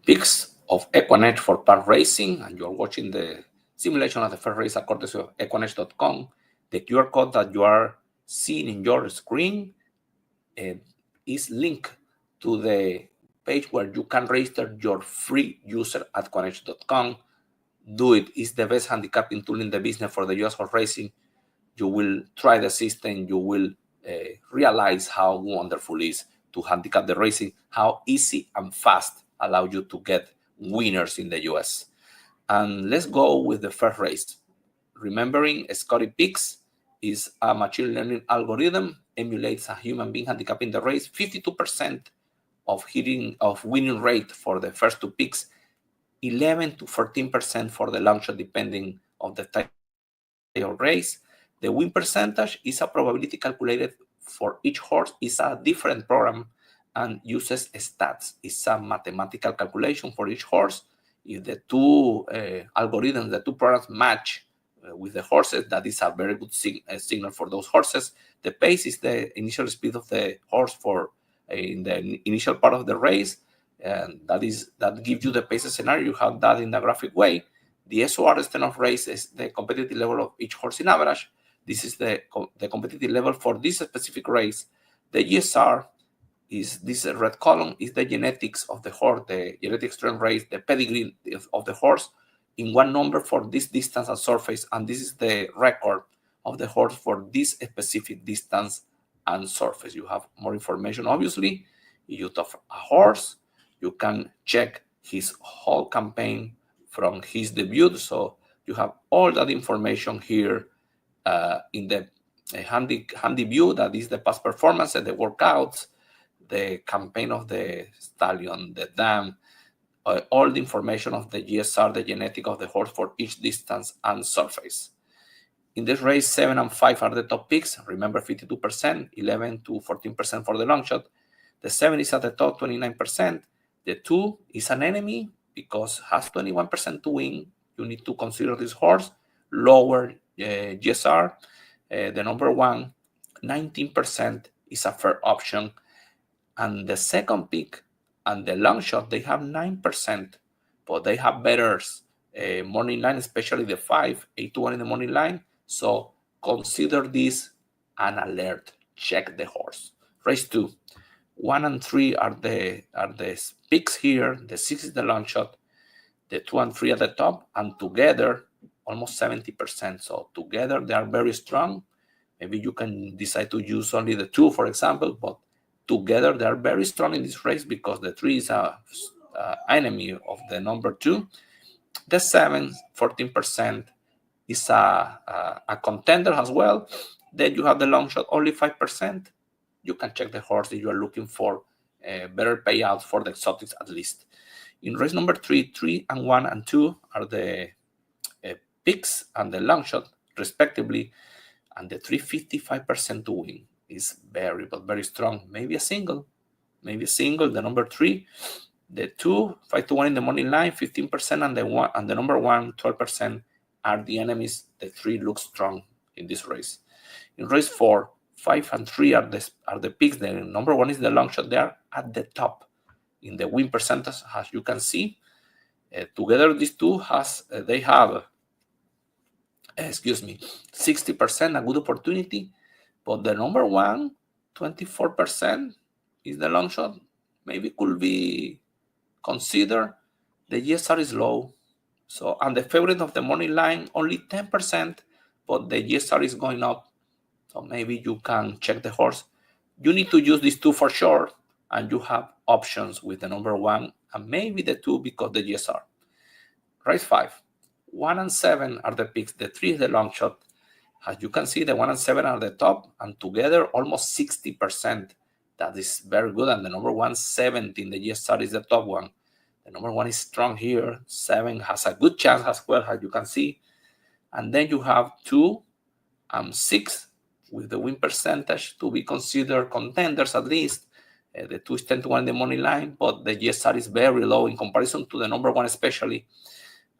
picks of Equinedge for Parx Racing, and you're watching the simulation of the first race at courtesy of Equinedge.com. The QR code that you are seeing in your screen is linked to the page where you can register your free user at Equinedge.com. Do it. It's the best handicapping tool in the business for the US horse racing. You will try the system. You will realize how wonderful it is to handicap the racing, how easy and fast allow you to get winners in the US. And let's go with the first race. Remembering Scotty Picks is a machine learning algorithm, emulates a human being handicapping the race. 52% of winning rate for the first two picks, 11 to 14% for the long shot, depending on the type of race. The win percentage is a probability calculated for each horse. It's a different program and uses stats. It's a mathematical calculation for each horse. If the two algorithms, the two programs match with the horses, that is a very good signal for those horses. The pace is the initial speed of the horse for in the initial part of the race, and that gives you the pace scenario. You have that in the graphic way. The SOR extent of race is the competitive level of each horse in average. This is the competitive level for this specific race. The GSR is this red column, is the genetics of the horse, the genetic strength race, the pedigree of the horse in one number for this distance and surface, and this is the record of the horse for this specific distance and surface. You have more information, obviously. If you have a horse, you can check his whole campaign from his debut, so you have all that information here in the handy view. That is the past performance and the workouts, the campaign of the stallion, the dam, all the information of the GSR, the genetic of the horse for each distance and surface. In this race, 7 and 5 are the top picks. Remember, 52%, 11 to 14% for the long shot. The 7 is at the top, 29%. The 2 is an enemy because has 21% to win. You need to consider this horse. Lower GSR. The number 1, 19% is a fair option. And the second pick and the long shot, they have 9%, but they have better morning line, especially the 5, 8-1 in the morning line. So consider this an alert. Check the horse. Race 2, 1 and 3 are the picks here. The 6 is the long shot. The 2 and 3 at the top, and together almost 70%. So together they are very strong. Maybe you can decide to use only the 2, for example, but together they are very strong in this race because the 3 is a enemy of the number 2. The 7, 14%, is a contender as well. Then you have the long shot, only 5%. You can check the horse if you are looking for better payouts for the exotics at least. In race number 3, 3 and 1 and 2 are the picks and the long shot respectively, and the 3, 55% to win is very, but very strong. Maybe a single. The number 3, the 2, 5-1 in the morning line, 15%, and the 1 and the number 1, 12% are the enemies. The 3 looks strong in this race. In race 4, 5 and 3 are the picks. The number 1 is the long shot. They are at the top in the win percentage, as you can see. Together, these two they have 60%, a good opportunity. But the number 1, 24% is the long shot. Maybe could be considered. The GSR is low. So, and the favorite of the morning line, only 10%, but the GSR is going up. So maybe you can check the horse. You need to use these 2 for sure, and you have options with the number 1 and maybe the 2 because the GSR. Race 5, 1 and 7 are the picks. The 3 is the long shot. As you can see, the 1 and 7 are the top, and together almost 60%. That is very good. And the number 1, 17, the GSR is the top one. The number 1 is strong here. 7 has a good chance as well, as you can see. And then you have 2 and 6 with the win percentage to be considered contenders at least. The 2 is 10-1 in the money line, but the GSR is very low in comparison to the number 1 especially.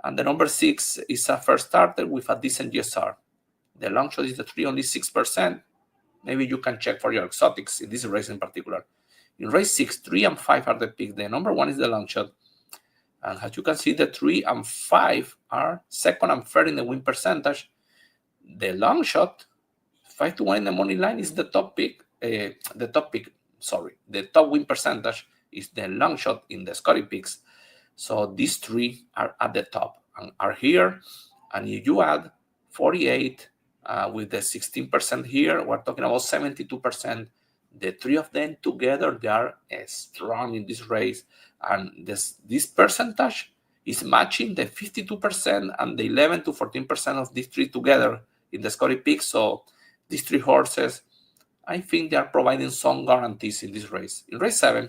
And the number 6 is a first starter with a decent GSR. The long shot is the 3, only 6%. Maybe you can check for your exotics in this race in particular. In race 6, 3 and 5 are the picks. The number 1 is the long shot. And as you can see, the 3 and 5 are second and third in the win percentage. The long shot, 5-1 in the money line, is the top pick. The top win percentage is the long shot in the Scotty picks. So these 3 are at the top and are here. And if you add 48 with the 16% here, we're talking about 72%. The 3 of them together, they are strong in this race. And this percentage is matching the 52% and the 11 to 14% of these 3 together in the Scotty picks. So these 3 horses, I think they are providing some guarantees in this race. In race 7,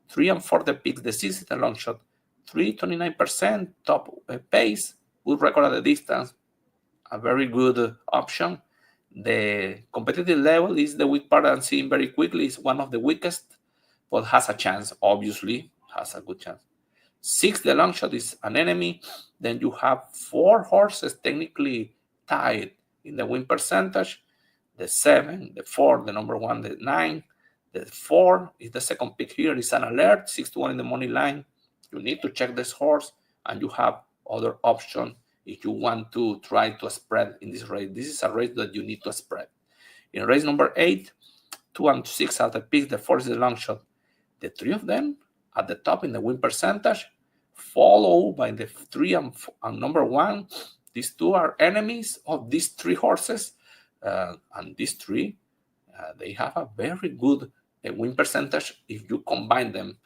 3 and 4 the picks, the 6 is the long shot, 3.29% top pace, good record at the distance, a very good option. The competitive level is the weak part, and seeing very quickly is one of the weakest, but has a chance, obviously, has a good chance. 6, the long shot, is an enemy. Then you have 4 horses technically tied in the win percentage. The 7, the 4, the number 1, the 9. The 4 is the second pick here. It's an alert, 6-1 in the money line. You need to check this horse, and you have other options if you want to try to spread in this race. This is a race that you need to spread. In race number 8, 2 and 6 are the picks. The 4 is the long shot. The 3 of them at the top in the win percentage, followed by the 3 and number 1. These 2 are enemies of these 3 horses. And these 3, they have a very good win percentage if you combine them.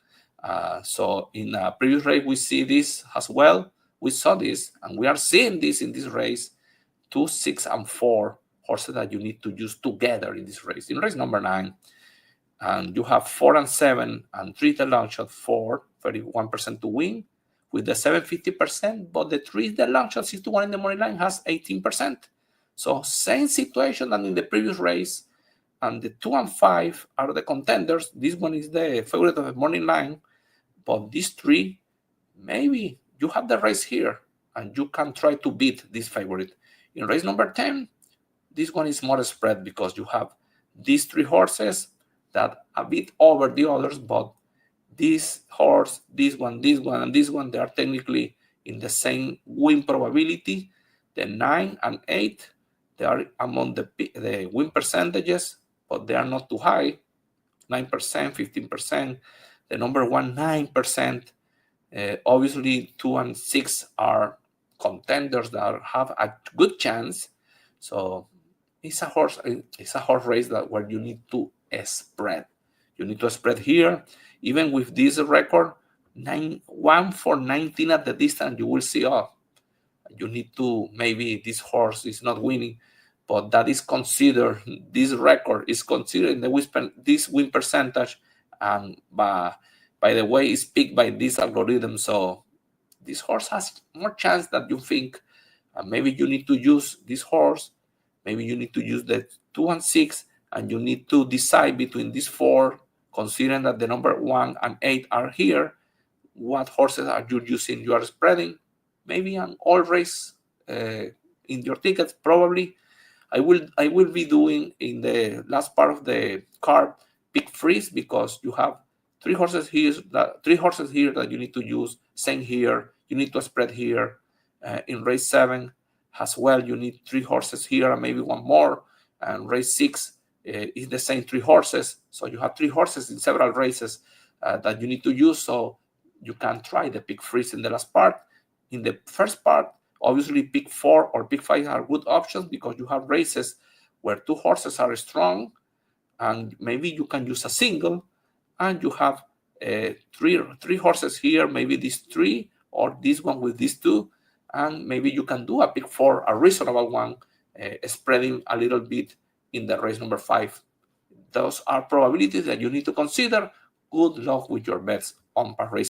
So in a previous race, we see this as well. We saw this, and we are seeing this in this race. 2, 6, and 4 horses that you need to use together in this race. In race number 9, and you have 4 and 7 and 3 the long shot, 4, 31% to win with the 7, 50%, but the 3 the long shot, 6-1 in the money line, has 18%. So same situation than in the previous race, and the 2 and 5 are the contenders. This one is the favorite of the morning line, but these 3, maybe you have the race here, and you can try to beat this favorite. In race number 10, this one is more spread because you have these 3 horses that a bit over the others, but this horse, this one, and this one, they are technically in the same win probability. The 9 and 8, they are among the win percentages, but they are not too high, 9%, 15%. The number 1, 9%. Obviously, 2 and 6 are contenders that have a good chance. So it's a horse race where you need to spread. You need to spread here. Even with this record, 1 for 19 at the distance, you will see, you need to, maybe this horse is not winning, but that is considered, this record is considered in this win percentage, and by the way, it's picked by this algorithm. So this horse has more chance than you think. Maybe you need to use this horse. Maybe you need to use the 2 and 6, and you need to decide between these 4, considering that the number 1 and 8 are here. What horses are you using? You are spreading. Maybe an all race in your tickets, probably. I will be doing in the last part of the card pick freeze, because you have 3 horses here that you need to use. Same here. You need to spread here. In race 7 as well, you need 3 horses here and maybe 1 more. And race 6 is the same 3 horses. So you have 3 horses in several races that you need to use. So you can try the pick freeze in the last part. In the first part, obviously pick 4 or pick 5 are good options, because you have races where 2 horses are strong, and maybe you can use a single, and you have 3 horses here, maybe these 3 or this one with these 2, and maybe you can do a pick 4, a reasonable one, spreading a little bit in the race number 5. Those are probabilities that you need to consider. Good luck with your bets on Parx Racing.